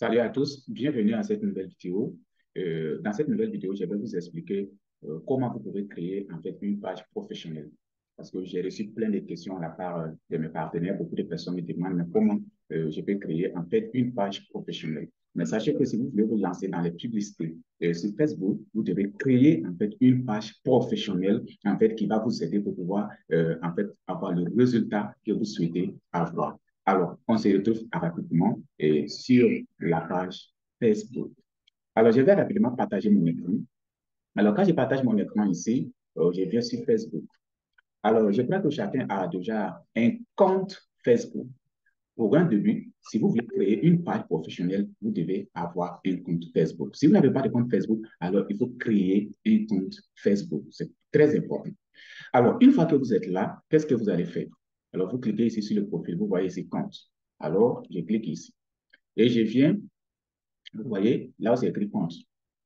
Salut à tous, bienvenue à cette nouvelle vidéo. Dans cette nouvelle vidéo, je vais vous expliquer comment vous pouvez créer en fait une page professionnelle. Parce que j'ai reçu plein de questions à la part de mes partenaires. Beaucoup de personnes me demandent mais comment je peux créer en fait une page professionnelle. Mais sachez que si vous voulez vous lancer dans les publicités sur Facebook, vous devez créer en fait une page professionnelle en fait qui va vous aider pour pouvoir en fait avoir le résultat que vous souhaitez avoir. Alors, on se retrouve rapidement sur la page Facebook. Alors, je vais rapidement partager mon écran. Alors, quand je partage mon écran ici, je viens sur Facebook. Alors, je crois que chacun a déjà un compte Facebook. Pour un début, si vous voulez créer une page professionnelle, vous devez avoir un compte Facebook. Si vous n'avez pas de compte Facebook, alors il faut créer un compte Facebook. C'est très important. Alors, une fois que vous êtes là, qu'est-ce que vous allez faire? Alors, vous cliquez ici sur le profil, vous voyez ici compte. Alors, je clique ici. Et je viens, vous voyez, là où c'est écrit compte.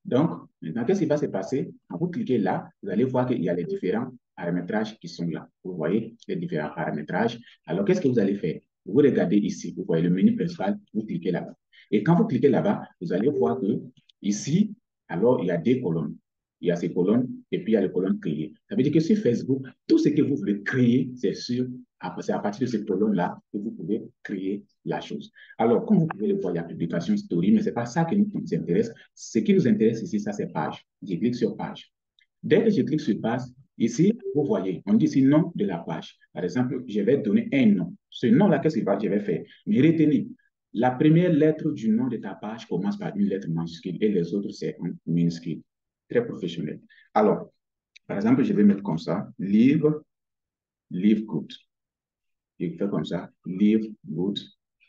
Donc, maintenant, qu'est-ce qui va se passer? Quand vous cliquez là, vous allez voir qu'il y a les différents paramétrages qui sont là. Vous voyez les différents paramétrages. Alors, qu'est-ce que vous allez faire? Vous regardez ici, vous voyez le menu principal, vous cliquez là-bas. Et quand vous cliquez là-bas, vous allez voir que ici, alors, il y a des colonnes. Il y a ces colonnes et puis il y a les colonnes créées. Ça veut dire que sur Facebook, tout ce que vous voulez créer, c'est à partir de ces colonnes-là que vous pouvez créer la chose. Alors, comme vous pouvez le voir, il y a publication story, mais ce n'est pas ça qui nous intéresse. Ce qui nous intéresse ici, ça, c'est page. Je clique sur page. Dès que je clique sur page, ici, vous voyez, on dit ici nom de la page. Par exemple, je vais donner un nom. Ce nom-là, qu'est-ce que je vais faire? Mais retenez, la première lettre du nom de ta page commence par une lettre majuscule et les autres, c'est en minuscule. Très professionnel. Alors, par exemple, je vais mettre comme ça, livre, livre good. Je fais comme ça, livre good,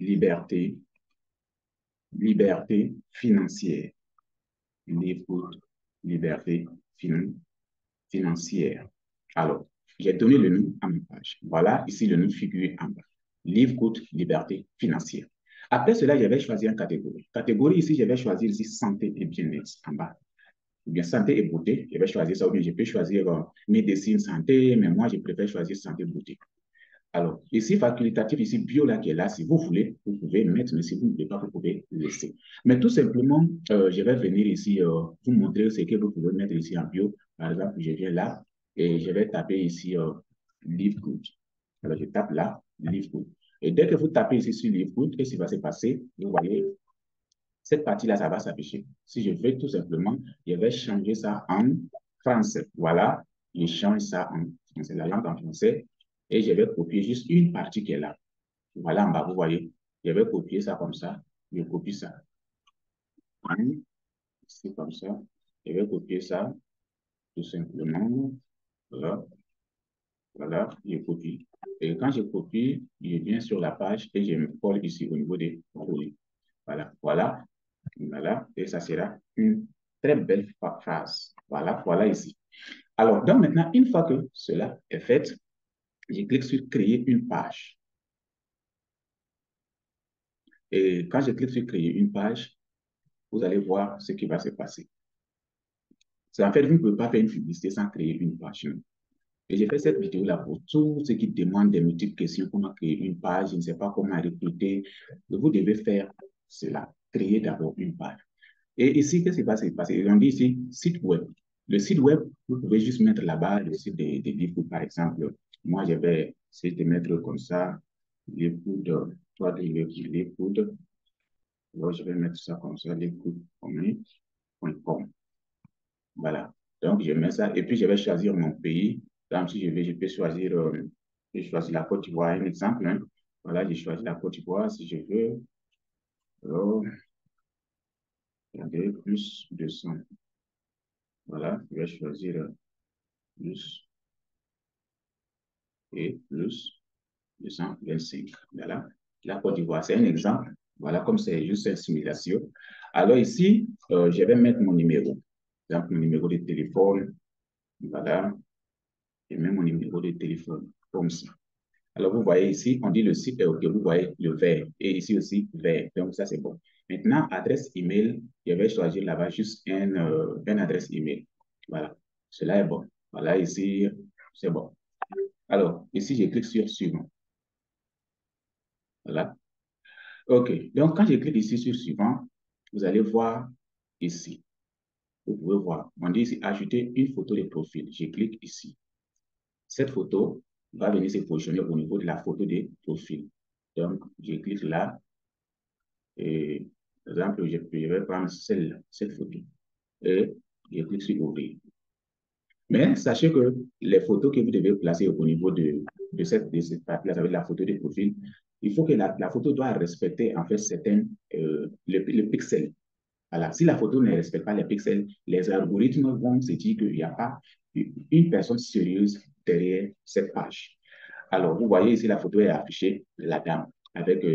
liberté, liberté financière. Livre good, liberté financière. Alors, j'ai donné le nom à ma page. Voilà, ici, le nom figure en bas. Livre good, liberté financière. Après cela, je vais choisir une catégorie. Catégorie ici, je vais choisir ici santé et bien-être en bas. Ou bien santé et beauté, je vais choisir ça, ou bien je peux choisir médecine, santé, mais moi, je préfère choisir santé et beauté. Alors, ici, facultatif, ici, bio, là, qui est là, si vous voulez, vous pouvez mettre, mais si vous ne voulez pas, vous pouvez laisser. Mais tout simplement, je vais venir ici vous montrer ce que vous pouvez mettre ici en bio. Par exemple, je viens là et je vais taper ici Live Good. Alors, je tape là, Live Good. Et dès que vous tapez ici sur Live Good, qu'est-ce qui va se passer? Vous voyez, cette partie-là, ça va s'afficher. Si je veux tout simplement, je vais changer ça en français. Voilà, je change ça en français, la langue en français, et je vais copier juste une partie qui est là. Voilà en bas, vous voyez. Je vais copier ça comme ça. Je copie ça. C'est comme ça. Je vais copier ça, tout simplement. Voilà, voilà, je copie. Et quand je copie, je viens sur la page et je me colle ici au niveau des colis. Voilà, voilà. Voilà, et ça sera une très belle phrase. Voilà, voilà ici. Alors, donc maintenant, une fois que cela est fait, je clique sur créer une page. Et quand je clique sur créer une page, vous allez voir ce qui va se passer. C'est en fait, vous ne pouvez pas faire une publicité sans créer une page. Et j'ai fait cette vidéo-là pour tous ceux qui demandent des multiples questions, comment créer une page, je ne sais pas comment recruter. Vous devez faire cela, créer d'abord une page. Et ici, qu'est-ce qui va se passer? On dit ici, site web. Le site web, vous pouvez juste mettre là-bas le site des livres, par exemple. Moi, je vais essayer de mettre comme ça, livre, toi, de livre. Alors, je vais mettre ça comme ça, livre.com. Voilà. Donc, je mets ça et puis je vais choisir mon pays. Donc, si je veux, je peux choisir, je choisis la Côte d'Ivoire, un exemple. Hein. Voilà, je choisis la Côte d'Ivoire si je veux. Alors, regardez, plus 200. Voilà, je vais choisir plus et plus 225. Voilà, la Côte d'Ivoire, c'est un exemple. Voilà, comme c'est juste une simulation. Alors ici, je vais mettre mon numéro. Par exemple, mon numéro de téléphone. Voilà, et même mon numéro de téléphone, comme ça. Alors, vous voyez ici, on dit le site est OK, vous voyez le vert, et ici aussi vert. Donc, ça, c'est bon. Maintenant, adresse email, je vais choisir là-bas juste une adresse email. Voilà, cela est bon. Voilà, ici, c'est bon. Alors, ici, je clique sur suivant. Voilà. OK. Donc, quand je clique ici sur suivant, vous allez voir ici. Vous pouvez voir. On dit ici, ajouter une photo de profil. Je clique ici. Cette photo va venir se positionner au niveau de la photo de profil. Donc, je clique là. Et, par exemple, je vais prendre cette photo. Et je clique sur ouvrir. Mais sachez que les photos que vous devez placer au niveau de cette partie-là, avec la photo de profil, il faut que la photo doit respecter en fait certains le pixel. Voilà. Si la photo ne respecte pas les pixels, les algorithmes vont se dire qu'il n'y a pas une personne sérieuse derrière cette page. Alors, vous voyez ici, la photo est affichée, la dame, avec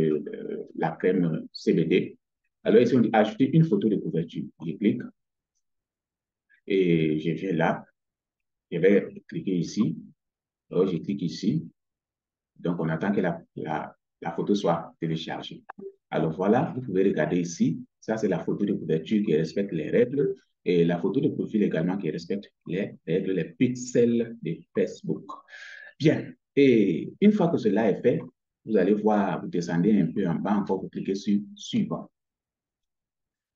la crème CBD. Alors, ici, on dit ajouter une photo de couverture. Je clique et je viens là. Je vais cliquer ici. Alors, je clique ici. Donc, on attend que la photo soit téléchargée. Alors, voilà, vous pouvez regarder ici. Ça, c'est la photo de couverture qui respecte les règles et la photo de profil également qui respecte les règles, les pixels de Facebook. Bien. Et une fois que cela est fait, vous allez voir, vous descendez un peu en bas encore, vous cliquez sur Suivant.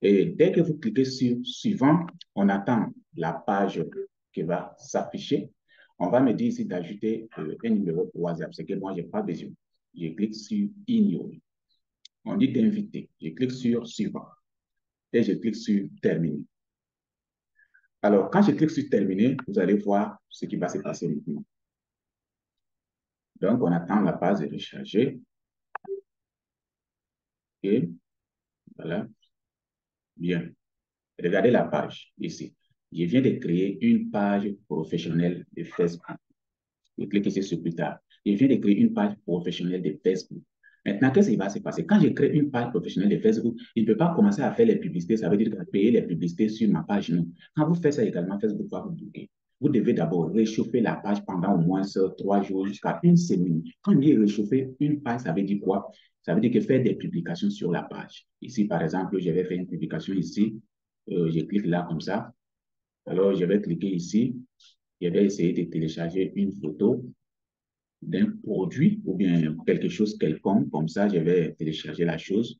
Et dès que vous cliquez sur Suivant, on attend la page qui va s'afficher. On va me dire ici d'ajouter un numéro pour WhatsApp, c'est que moi, je n'ai pas besoin. Je clique sur Ignorer. On dit d'inviter. Je clique sur Suivant. Et je clique sur Terminer. Alors, quand je clique sur Terminer, vous allez voir ce qui va se passer maintenant. Donc, on attend la page de recharger. Et voilà. Bien. Regardez la page ici. Je viens de créer une page professionnelle de Facebook. Je clique ici sur plus tard. Je viens de créer une page professionnelle de Facebook. Maintenant, qu'est-ce qui va se passer? Quand je crée une page professionnelle de Facebook, il ne peut pas commencer à faire les publicités. Ça veut dire payer les publicités sur ma page, non. Quand vous faites ça également, Facebook va vous bloquer. Vous devez d'abord réchauffer la page pendant au moins 3 jours jusqu'à une semaine. Quand on dit réchauffer une page, ça veut dire quoi? Ça veut dire que faire des publications sur la page. Ici, par exemple, je vais faire une publication ici. Je clique là comme ça. Alors, je vais cliquer ici. Je vais essayer de télécharger une photo d'un produit ou bien quelque chose quelconque. Comme ça, je vais télécharger la chose.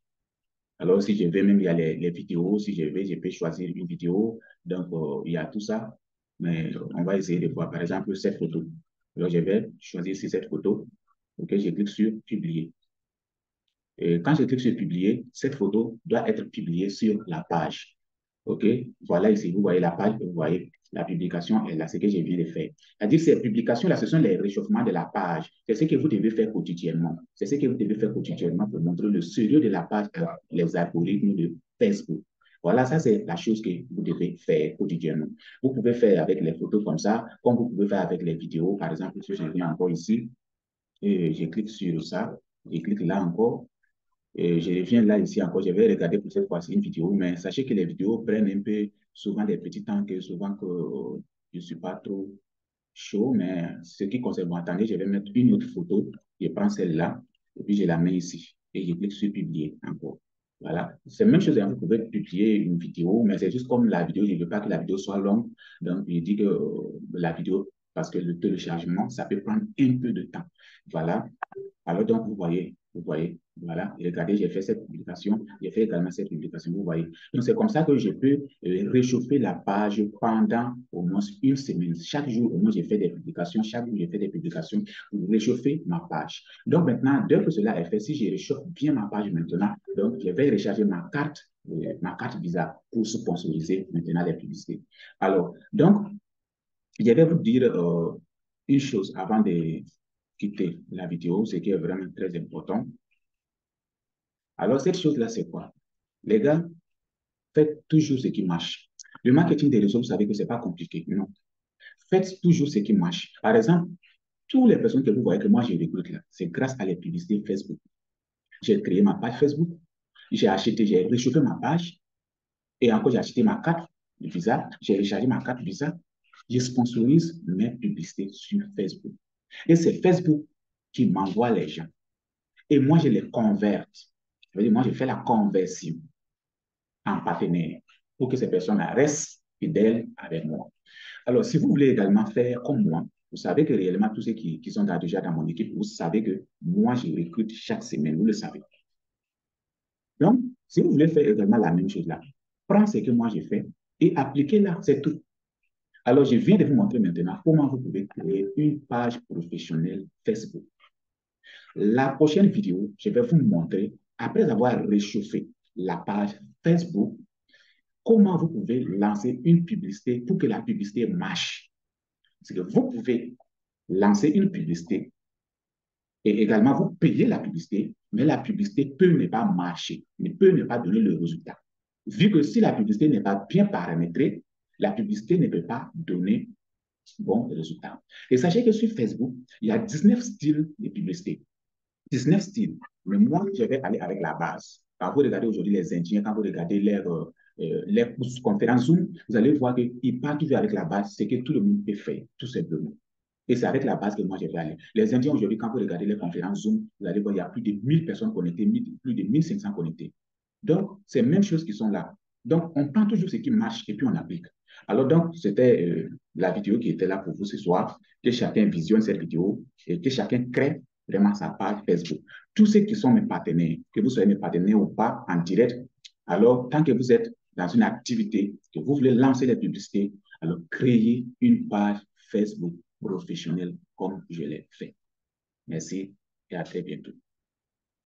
Alors, si je vais, même il y a les vidéos. Si je vais, je peux choisir une vidéo. Donc, il y a tout ça. Mais on va essayer de voir, par exemple, cette photo. Alors, je vais choisir ici cette photo. OK, je clique sur Publier. Et quand je clique sur Publier, cette photo doit être publiée sur la page. OK? Voilà ici, vous voyez la page, vous voyez la publication est là, c'est ce que je viens de faire. C'est-à-dire que ces publications-là, ce sont les réchauffements de la page. C'est ce que vous devez faire quotidiennement. C'est ce que vous devez faire quotidiennement pour montrer le sérieux de la page à les algorithmes de Facebook. Voilà, ça c'est la chose que vous devez faire quotidiennement. Vous pouvez faire avec les photos comme ça, comme vous pouvez faire avec les vidéos. Par exemple, si je viens encore ici, et je clique sur ça, je clique là encore, et je reviens là, ici encore, je vais regarder pour cette fois-ci une vidéo, mais sachez que les vidéos prennent un peu souvent des petits temps, que souvent que je ne suis pas trop chaud, mais ce qui concerne, bon, attendez, je vais mettre une autre photo, je prends celle-là, et puis je la mets ici, et je clique sur publier encore. Voilà, c'est la même chose, hein, vous pouvez publier une vidéo, mais c'est juste comme la vidéo, je ne veux pas que la vidéo soit longue, donc je dis que la vidéo, parce que le téléchargement, ça peut prendre un peu de temps. Voilà, alors donc vous voyez, voilà, et regardez, j'ai fait cette publication, j'ai fait également cette publication, vous voyez. Donc c'est comme ça que je peux réchauffer la page pendant au moins une semaine. Chaque jour, au moins, j'ai fait des publications, chaque jour, j'ai fait des publications pour réchauffer ma page. Donc maintenant, dès que cela est fait, si je réchauffe bien ma page maintenant, donc je vais recharger ma carte Visa pour sponsoriser maintenant les publicités. Alors, donc, je vais vous dire une chose avant de quitter la vidéo, ce qui est vraiment très important. Alors, cette chose-là, c'est quoi? Les gars, faites toujours ce qui marche. Le marketing des réseaux, vous savez que ce n'est pas compliqué. Non. Faites toujours ce qui marche. Par exemple, toutes les personnes que vous voyez que moi, je recrute là, c'est grâce à les publicités Facebook. J'ai créé ma page Facebook, j'ai acheté, j'ai réchauffé ma page, et encore, j'ai acheté ma carte Visa, j'ai rechargé ma carte Visa, je sponsorise mes publicités sur Facebook. Et c'est Facebook qui m'envoie les gens. Et moi, je les converte. Je veux dire, moi, je fais la conversion en partenaire pour que ces personnes restent fidèles avec moi. Alors, si vous voulez également faire comme moi, vous savez que réellement, tous ceux qui sont déjà dans mon équipe, vous savez que moi, je recrute chaque semaine, vous le savez. Donc, Si vous voulez faire également la même chose là, prends ce que moi j'ai fait et appliquez-la, c'est tout. Alors, je viens de vous montrer maintenant comment vous pouvez créer une page professionnelle Facebook. La prochaine vidéo, je vais vous montrer, après avoir réchauffé la page Facebook, comment vous pouvez lancer une publicité pour que la publicité marche. Parce que vous pouvez lancer une publicité et également vous payez la publicité, mais la publicité peut ne pas marcher, ne peut ne pas donner le résultat. Vu que si la publicité n'est pas bien paramétrée, la publicité ne peut pas donner bon résultat. Et sachez que sur Facebook, il y a 19 styles de publicité. 19 styles. Mais moi, je vais aller avec la base. Quand vous regardez aujourd'hui les Indiens, quand vous regardez les conférences Zoom, vous allez voir qu'ils partent toujours avec la base, c'est que tout le monde peut faire, tout simplement. Et c'est avec la base que moi, je vais aller. Les Indiens, aujourd'hui, quand vous regardez les conférences Zoom, vous allez voir, il y a plus de 1000 personnes connectées, plus de 1500 connectées. Donc, c'est les mêmes choses qui sont là. Donc, on prend toujours ce qui marche et puis on applique. Alors, donc, c'était la vidéo qui était là pour vous ce soir. Que chacun visionne cette vidéo et que chacun crée vraiment sa page Facebook. Tous ceux qui sont mes partenaires, que vous soyez mes partenaires ou pas en direct, alors, tant que vous êtes dans une activité, que vous voulez lancer des publicités, alors créez une page Facebook professionnelle comme je l'ai fait. Merci et à très bientôt.